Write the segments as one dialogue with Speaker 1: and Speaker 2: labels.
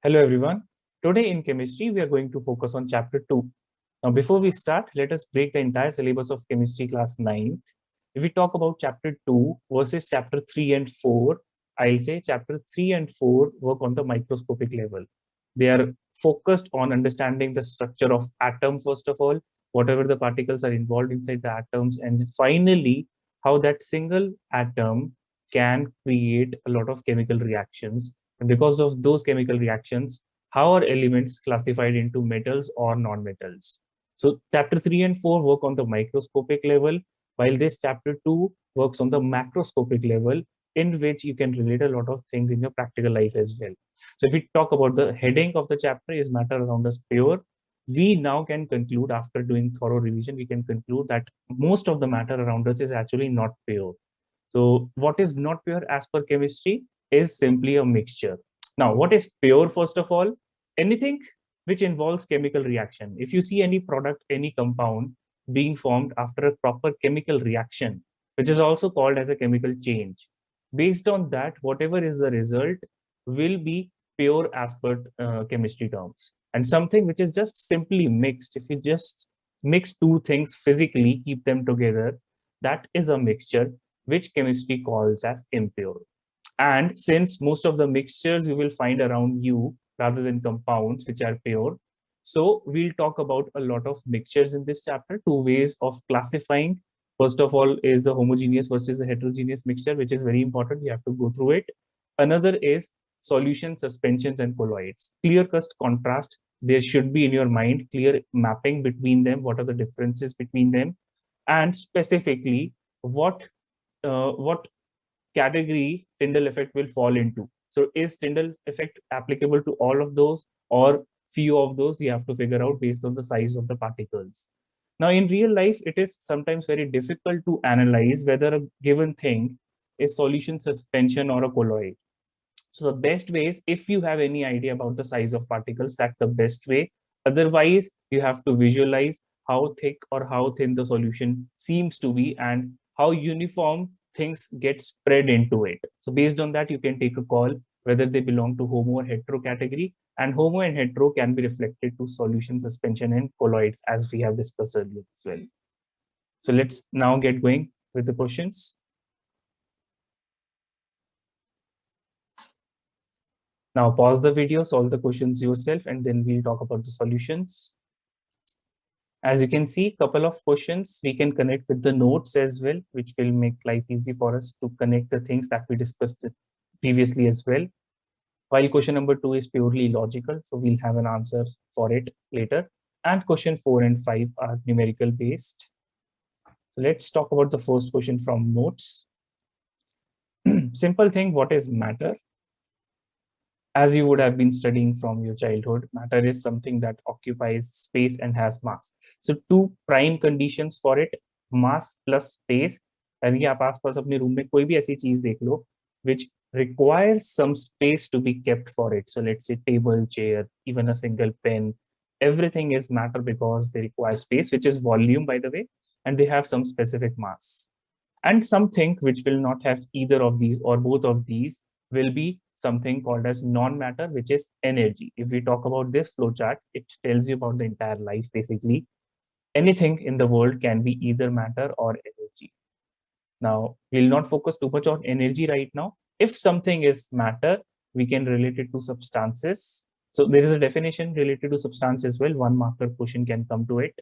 Speaker 1: Hello everyone. Today in chemistry, we are going to focus on chapter 2. Now, before we start, let us break the entire syllabus of chemistry class 9th. If we talk about chapter 2 versus chapter 3 and 4, I'll say chapter 3 and 4 work on the microscopic level. They are focused on understanding the structure of atom, first of all, whatever the particles are involved inside the atoms, and finally, how that single atom can create a lot of chemical reactions, and because of those chemical reactions, how are elements classified into metals or non-metals? So chapter 3 and 4 work on the microscopic level, while this chapter 2 works on the macroscopic level, in which you can relate a lot of things in your practical life as well. So if we talk about the heading of the chapter is matter around us pure, we now can conclude after doing thorough revision, we can conclude that most of the matter around us is actually not pure. So what is not pure as per chemistry is simply a mixture. Now, what is pure, first of all? Anything which involves chemical reaction. If you see any product, any compound being formed after a proper chemical reaction, which is also called as a chemical change, based on that, whatever is the result will be pure as per chemistry terms. And something which is just simply mixed, if you just mix two things physically, keep them together, that is a mixture which chemistry calls as impure. And since most of the mixtures you will find around you rather than compounds which are pure, so we'll talk about a lot of mixtures in this chapter. Two ways of classifying. First of all is the homogeneous versus the heterogeneous mixture, which is very important. You have to go through it. Another is solution, suspensions, and colloids. Clear cut contrast. There should be in your mind clear mapping between them. What are the differences between them? And specifically, what category Tyndall effect will fall into. So is Tyndall effect applicable to all of those or few of those? You have to figure out based on the size of the particles. Now, in real life, it is sometimes very difficult to analyze whether a given thing is solution, suspension, or a colloid. So the best way is, if you have any idea about the size of particles, that's the best way. Otherwise, you have to visualize how thick or how thin the solution seems to be and how uniform things get spread into it. So based on that, you can take a call whether they belong to homo or hetero category. And homo and hetero can be reflected to solution, suspension, and colloids, as we have discussed earlier as well. So let's now get going with the questions. Now pause the video, solve the questions yourself, and then we'll talk about the solutions. As you can see, couple of questions we can connect with the notes as well, which will make life easy for us to connect the things that we discussed previously as well. While question number 2 is purely logical, so we'll have an answer for it later. And question 4 and 5 are numerical based. So let's talk about the first question from notes. Simple thing, what is matter? As you would have been studying from your childhood, matter is something that occupies space and has mass. So two prime conditions for it, mass plus space. यानी कि आप आसपास अपने room में कोई भी ऐसी चीज देख लो which requires some space to be kept for it. So let's say table, chair, even a single pen, everything is matter because they require space, which is volume, by the way, and they have some specific mass. And something which will not have either of these or both of these will be something called as non-matter, which is energy. If we talk about this flowchart, it tells you about the entire life basically. Anything in the world can be either matter or energy. Now, we'll not focus too much on energy right now. If something is matter, we can relate it to substances. So there is a definition related to substance as well. One marker question can come to it.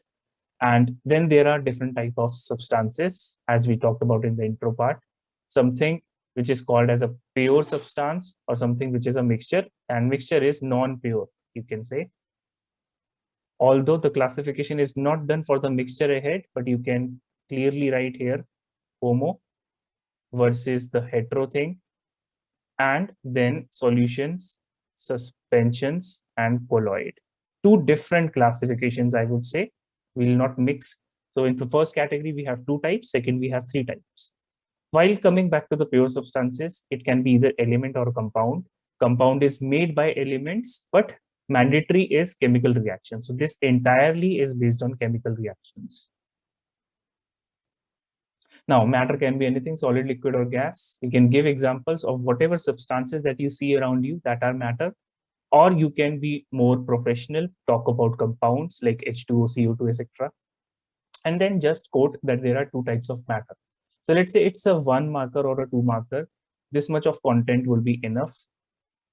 Speaker 1: And then there are different type of substances, as we talked about in the intro part. Something which is called as a pure substance or something which is a mixture, and mixture is non-pure, you can say. Although the classification is not done for the mixture ahead, but you can clearly write here homo versus the hetero thing, and then solutions, suspensions, and colloid. Two different classifications, I would say. We will not mix. So in the first category, we have two types. Second, we have three types. While coming back to the pure substances, it can be either element or compound. Compound is made by elements, but mandatory is chemical reaction. So this entirely is based on chemical reactions. Now, matter can be anything, solid, liquid, or gas. You can give examples of whatever substances that you see around you that are matter. or you can be more professional, talk about compounds like H2O, CO2, etc. And then just quote that there are two types of matter. So let's say it's a 1 marker or a 2 marker. This much of content will be enough.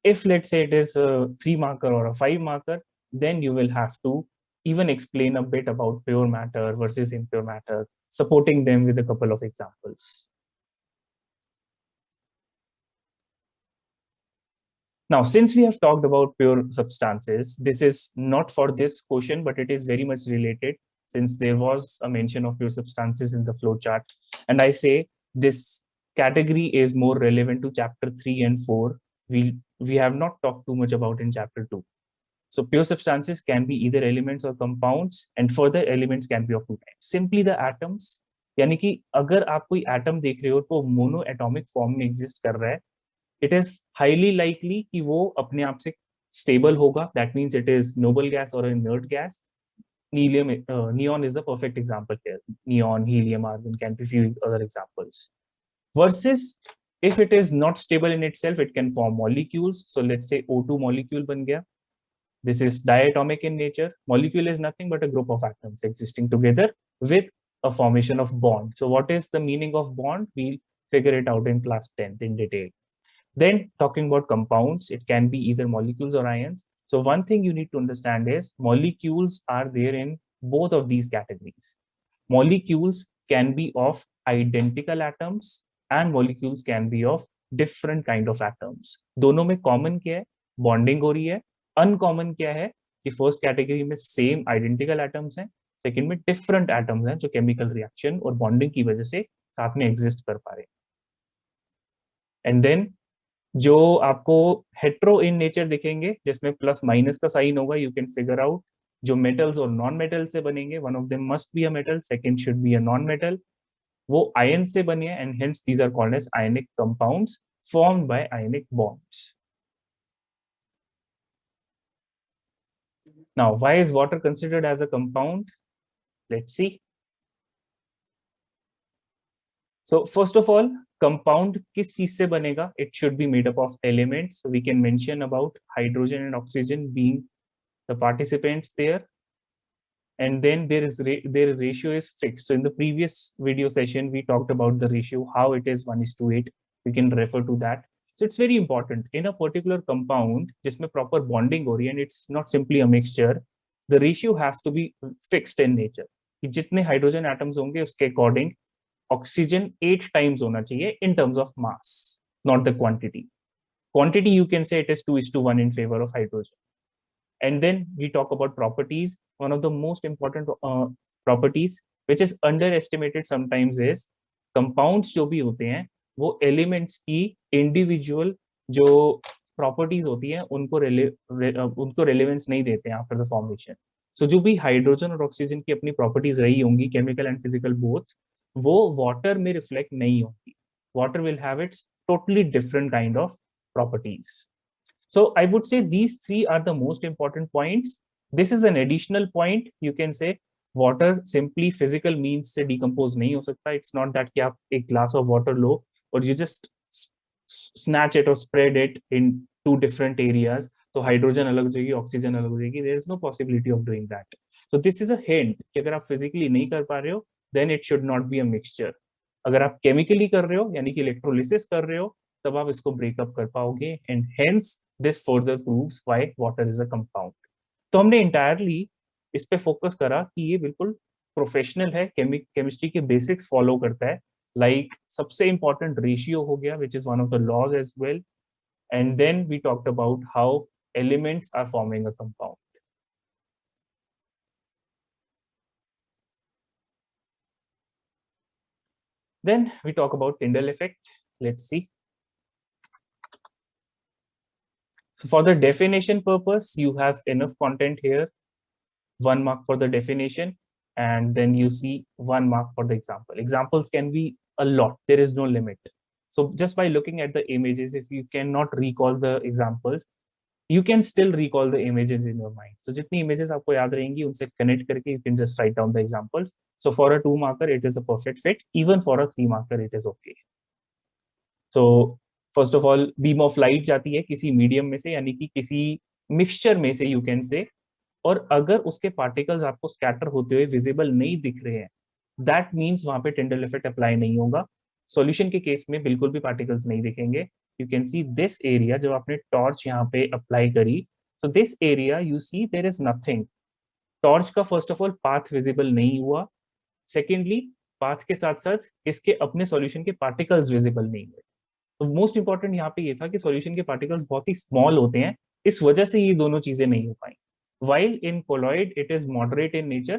Speaker 1: If let's say it is a 3 marker or a 5 marker, then you will have to even explain a bit about pure matter versus impure matter, supporting them with a couple of examples. Now, since we have talked about pure substances, this is not for this question, but it is very much related since there was a mention of pure substances in the flowchart. And I say this category is more relevant to chapter 3 and 4. We have not talked too much about in chapter 2. So pure substances can be either elements or compounds, and further elements can be of two types. Simply the atoms, यानी कि अगर आप कोई atom देख रहे हो तो वो मोनो एटॉमिक फॉर्म में एग्जिस्ट कर रहा है, इट इज हाईली लाइकली कि वो अपने आप से स्टेबल होगा. That means it is noble gas और inert gas. Neon is the perfect example here. Neon, helium, argon can be few other examples. Versus if it is not stable in itself, it can form molecules. So let's say O2 molecule ban gaya. This is diatomic in nature. Molecule is nothing but a group of atoms existing together with a formation of bond. So what is the meaning of bond? We'll figure it out in class 10th in detail. Then talking about compounds, it can be either molecules or ions. So one thing you need to understand is molecules are there in both of these categories. Molecules can be of identical atoms and molecules can be of different kind of atoms. दोनों में common क्या है? Bonding हो रही है. Uncommon क्या है कि फर्स्ट कैटेगरी में सेम आइडेंटिकल एटम्स हैं, सेकंड में डिफरेंट एटम्स हैं जो केमिकल रिएक्शन और बॉन्डिंग की वजह से साथ में एग्जिस्ट कर पा रहे हैं. एंड देन जो आपको हेट्रो इन नेचर दिखेंगे जिसमें प्लस माइनस का साइन होगा, यू कैन फिगर आउट जो मेटल्स और नॉन मेटल से बनेंगे. One of them must be a metal, second should be a non metal. वो आयन से बने हैं and hence these are called as ionic compounds formed by ionic bonds. Now, why is water considered as a compound? Let's see. So first of all, compound किस चीज से बनेगा? It should be made up of elements. So we can mention about hydrogen and oxygen being the participants there. And then their ratio is fixed. So in the previous video session, we talked about the ratio, how it is 1:8. We can refer to that. So it's very important in a particular compound, जिसमें proper bonding हो रही है, and it's not simply a mixture. The ratio has to be fixed in nature. कि जितने hydrogen atoms होंगे उसके according oxygen 8 times होना चाहिए in terms of mass, not the quantity. Quantity you can say it is 2:1 in favor of hydrogen. And then we talk about properties. One of the most important properties which is underestimated sometimes is compounds जो भी होते हैं वो elements की individual जो properties होती हैं उनको relevance नहीं देते हैं after the formation. So जो भी हाइड्रोजन और ऑक्सीजन की अपनी properties रही होंगी chemical and physical both, वो water में reflect नहीं होंगी. Water will have its totally different kind of properties. So I would say these three are the most important points. This is an additional point. You can say water simply physical means से decompose नहीं हो सकता. It's not that कि आप एक glass of water लो और you just snatch it or spread it in two different areas. तो hydrogen अलग हो जाएगी, ऑक्सीजन अलग हो जाएगी. There is no possibility of doing that. So this is a hint कि अगर आप physically नहीं कर पा रहे हो, then it should not be a mixture. अगर आप chemically कर रहे हो यानी कि electrolysis कर रहे हो तब आप इसको ब्रेकअप कर पाओगे and hence this further proves why water is a compound. तो हमने इंटायरली इस पे फोकस करा कि ये बिल्कुल प्रोफेशनल है, केमिस्ट्री के बेसिक्स फॉलो करता है. लाइक सबसे इंपॉर्टेंट रेशियो हो गया which is one of the laws as well. And then we talked about how elements are forming a compound. Then we talk about Tyndall effect. Let's see. So for the definition purpose, you have enough content here. 1 mark for the definition, and then you see 1 mark for the example. Examples can be a lot. There is no limit. So just by looking at the images, if you cannot recall the examples, you can still recall the images in your mind. So जितनी images आपको याद रहेंगी उनसे connect करके you can just write down the examples. So for a 2 marker, it is a perfect fit. Even for a 3 marker, it is okay. So first of all, beam of light जाती है किसी medium में से यानी कि किसी mixture में से, यू कैन से, और अगर उसके पार्टिकल्स आपको स्कैटर होते हुए विजिबल नहीं दिख रहे हैं, दैट मीन्स वहां पे टिंडल इफेक्ट अप्लाई नहीं होगा। सॉल्यूशन के केस में बिल्कुल भी पार्टिकल्स नहीं दिखेंगे। You can see this area, जब आपने टॉर्च यहाँ पे अप्लाई करी, so this area you see there is nothing. Torch का first of all path visible नहीं हुआ, सेकेंडली पाथ के साथ साथ इसके अपने सॉल्यूशन के पार्टिकल्स विजिबल नहीं हुए। तो मोस्ट इंपॉर्टेंट यहाँ पे ये था कि सॉल्यूशन के पार्टिकल्स बहुत ही स्मॉल होते हैं, इस वजह से ये दोनों चीजें नहीं हो पाई। While in colloid it is moderate in nature,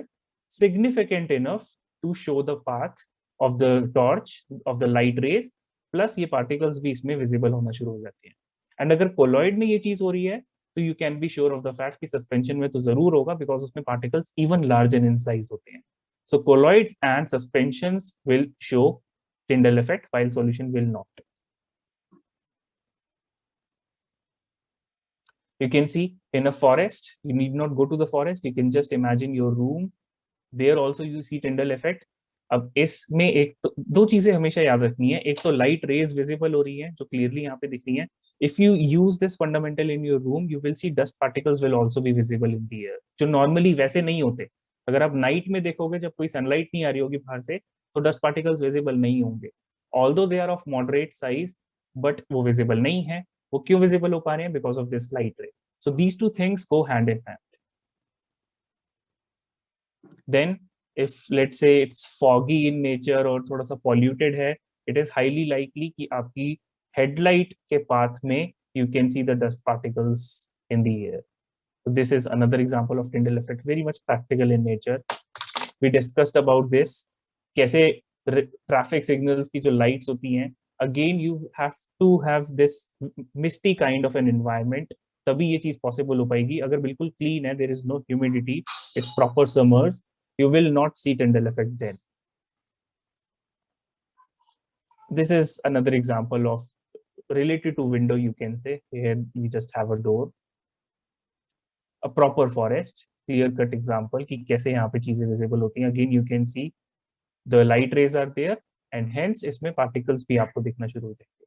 Speaker 1: significant enough to show the path of the torch of the light rays, plus ये particles भी इसमें visible होना शुरू हो जाती हैं। एंड अगर colloid में ये चीज हो रही है तो you can be sure of the fact कि suspension में तो जरूर होगा, because उसमें particles even larger in size होते हैं। So colloids and suspensions will show Tyndall effect while solution will not. You can see in a forest, you need not go to the forest, you can just imagine your room, there also you see Tyndall effect। अब इसमें एक तो दो चीजें हमेशा याद रखनी है, एक तो लाइट रेज विजिबल हो रही है जो क्लियरली यहाँ पे दिख रही है। If you use this fundamental in your room, you will see dust particles will also be visible in the air, जो नॉर्मली वैसे नहीं होते। अगर आप नाइट में देखोगे, जब कोई सनलाइट नहीं आ रही होगी बाहर से, तो डस्ट पार्टिकल्स विजिबल नहीं होंगे, although they are of moderate size, but वो विजिबल नहीं है। वो क्यों विजिबल हो पा रहे हैं? बिकॉज ऑफ दिस लाइट रे। So these two things go hand in hand. Then if let's say it's foggy in nature और थोड़ा सा polluted है, it is highly likely कि आपकी headlight के path में you can see the dust particles in the air. So this is another example of Tyndall effect, very much practical in nature. We discussed about this, कैसे traffic signals की जो lights होती हैं, again you have to have this misty kind of an environment, तभी ये चीज possible हो पाएगी। अगर बिल्कुल क्लीन है, there is no humidity, it's proper summers, you will not see Tyndall effect then. This is another example of related to window, you can say. Here we just have a door, a proper forest, clear cut example कि कैसे यहाँ पे चीजें visible होती हैं। Again you can see the light rays are there and hence इसमें particles भी आपको दिखना शुरू हो जाएंगे।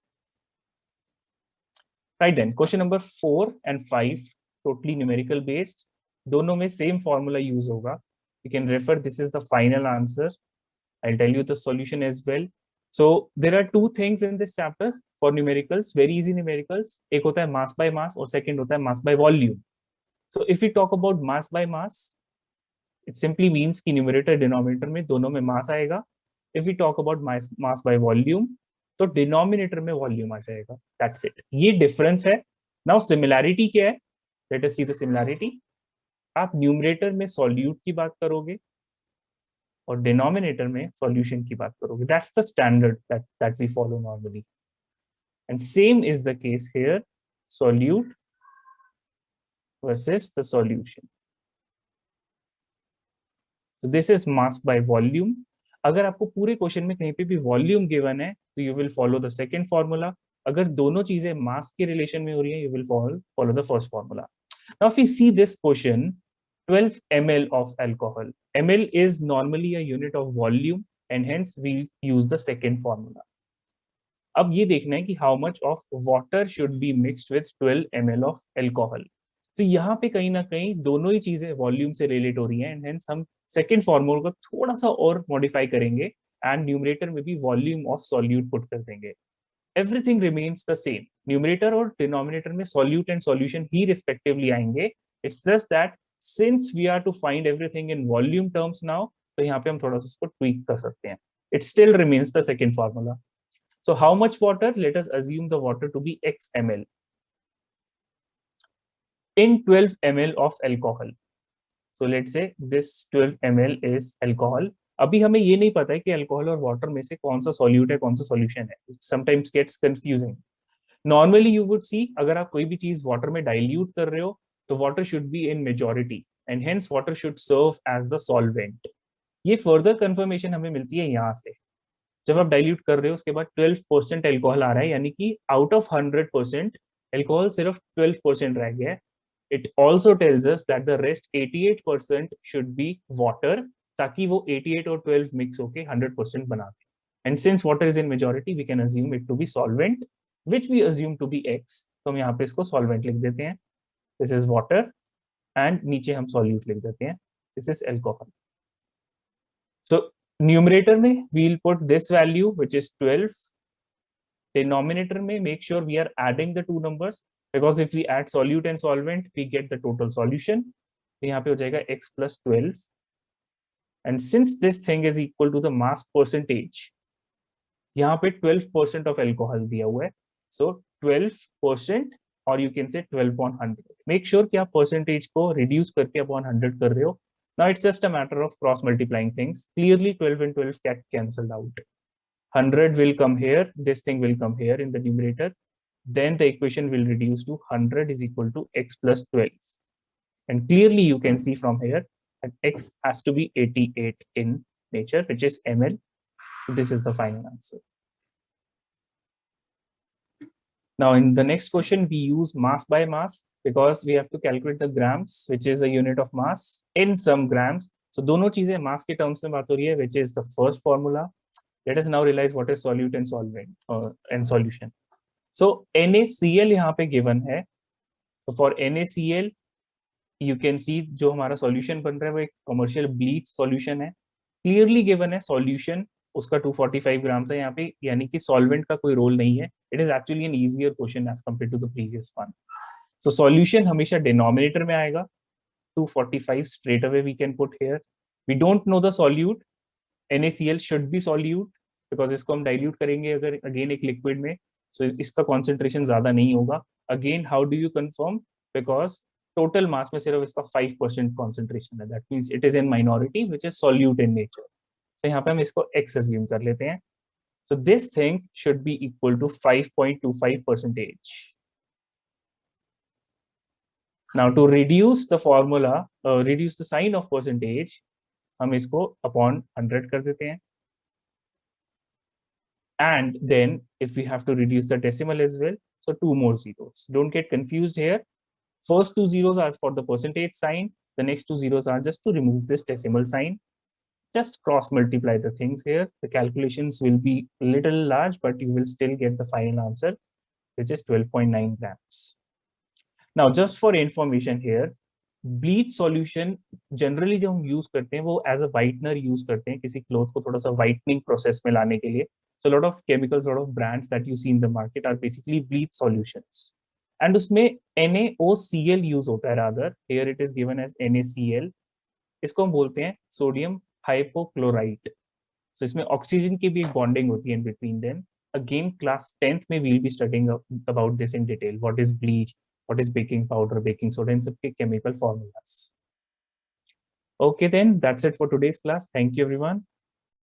Speaker 1: Right then, question number 4 and 5 totally numerical based, दोनों में same formula use होगा। You can refer, this is the final answer. I'll tell you the solution as well. So there are two things in this chapter for numericals, very easy numericals. एक होता है mass by mass और second होता है mass by volume. So if we talk about mass by mass, it simply means कि numerator denominator में दोनों में mass आएगा। If we talk about mass by volume, तो denominator में volume आ जाएगा। That's it. ये difference है। Now similarity क्या है? Let us see the similarity. आप न्यूमरेटर में सॉल्यूट की बात करोगे और डिनोमिनेटर में सॉल्यूशन की बात करोगे। That's the standard that we follow normally, and same is the case here, solute versus the solution. So this is mass by volume. अगर आपको पूरे क्वेश्चन में कहीं पे भी वॉल्यूम गिवन है तो you will follow the second formula. अगर दोनों चीजें मास के रिलेशन में हो रही है, you will follow the first formula. Now if we see this question, 12 ml of alcohol. ml is normally a unit of volume and hence we use the second formula. अब ये देखना है कि how much of water should be mixed with 12 ml of alcohol. तो यहाँ पे कहीं ना कहीं दोनों ही चीजें वॉल्यूम से रिलेट हो रही हैं, एंड हेंस हम सेकेंड फॉर्मूला को थोड़ा सा और मॉडिफाई करेंगे एंड न्यूमरेटर में भी वॉल्यूम ऑफ सॉल्यूट पुट कर देंगे। Everything remains the same, numerator और डिनोमिनेटर में सॉल्यूट एंड सॉल्यूशन ही रिस्पेक्टिवली आएंगे। It's just that since we are to find everything in volume terms now, तो यहाँ पे हम थोड़ा सा उसको tweak कर सकते हैं। It still remains the second formula. So how much water? Let us assume the water to be x ml in 12 ml of alcohol. So let's say this 12 ml is alcohol. अभी हमें ये नहीं पता है कि अल्कोहल और water में से कौन सा सॉल्यूट है, कौन सा सॉल्यूशन है। Sometimes gets confusing. Normally you would see, अगर आप कोई भी चीज वाटर में डाइल्यूट कर रहे हो तो water should be in majority and hence water should serve as the solvent. ये further confirmation हमें मिलती है यहाँ से, जब आप डाइल्यूट कर रहे हो उसके बाद 12% अल्कोहल आ रहा है, यानी कि आउट ऑफ 100% अल्कोहल सिर्फ 12% रह गया है। It also tells us that the rest 88% should be water, ताकि वो 88 और 12 मिक्स होके 100% बना दे। And since water is in majority, we can assume it to be solvent, which we assume to be X. तो हम यहाँ पे इसको सॉल्वेंट लिख देते हैं। दिस इज वाटर, एंड नीचे हम सॉल्यूट लिख देते हैं, this is alcohol. So numerator में we'll put this value which is 12. Denominator में make sure we are adding the two numbers, because if we add solute and solvent we get the total solution. तो यहाँ पे हो जाएगा x plus 12. And since this thing is equal to the mass percentage, यहाँ पे 12% of alcohol दिया हुआ है, सो 12%, और you can say 12/100. Make sure कि आप परसेंटेज को रिड्यूस करके अपॉन 100 कर रहे हो. Now it's just a matter of cross multiplying things. Clearly 12 and 12 get cancelled out. 100 will come here, this thing will come here in the numerator, then the equation will reduce to 100 is equal to x plus 12. And clearly you can see from here that x has to be 88 in nature, which is ml. So this is the final answer. Now in the next question we use mass by mass, because we have to calculate the grams, which is a unit of mass in some grams. So दोनों चीजें mass के terms में बात हो रही है, which is the first formula. Let us now realize what is solute and solvent and solution. So NaCl यहाँ पे given है. So for NaCl you can see जो हमारा solution बन रहा है वो एक commercial bleach solution है. Clearly given है solution उसका 245 ग्राम्स है यहाँ पे, यानी कि सॉल्वेंट का कोई रोल नहीं है. It is actually an easier question as compared to the previous one. So solution हमेशा डिनोमिनेटर में आएगा. 245 straight away we can put here. We don't know the solute. NaCl should be solute, because इसको हम dilute करेंगे अगर again एक liquid में, सो इसका कॉन्सेंट्रेशन ज्यादा नहीं होगा. Again how do you confirm, because total mass में सिर्फ इसका 5% कॉन्सेंट्रेशन है. That means it is in minority which is solute in nature. So यहाँ पे हम इसको x assume कर लेते हैं. So this thing should be equal to 5.25%. Now to reduce the formula, reduce the sign of percentage, हम इसको upon 100 कर देते हैं. And then if we have to reduce the decimal as well, so 2 more zeros. Don't get confused here. First 2 zeros are for the percentage sign. The next 2 zeros are just to remove this decimal sign. Just cross multiply the things here. The calculations will be a little large, but you will still get the final answer, which is 12.9 grams. Now, just for information here, bleach solution generally जो हम use करते हैं वो as a whitener use करते हैं किसी cloth को थोड़ा सा whitening process में लाने के लिए. So a lot of chemicals, a lot of brands that you see in the market are basically bleach solutions. And उसमें NaOCl use होता है rather. Here it is given as NaCl. इसको हम बोलते हैं सोडियम हाइपोक्लोराइट. सो इसमें oxygen की भी एक बॉन्डिंग होती है in between them. Again class 10th में we'll be studying about this in detail. What is bleach, what is baking powder, baking soda, इन सबके chemical formulas. Okay then that's it for today's class. Thank you everyone.